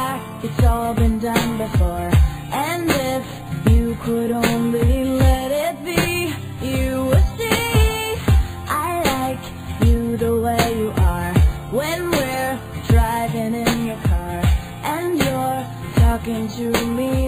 like it's all been done before. And if you could only let it be, you would see I like you the way you are. When we're driving in your car and you're talking to me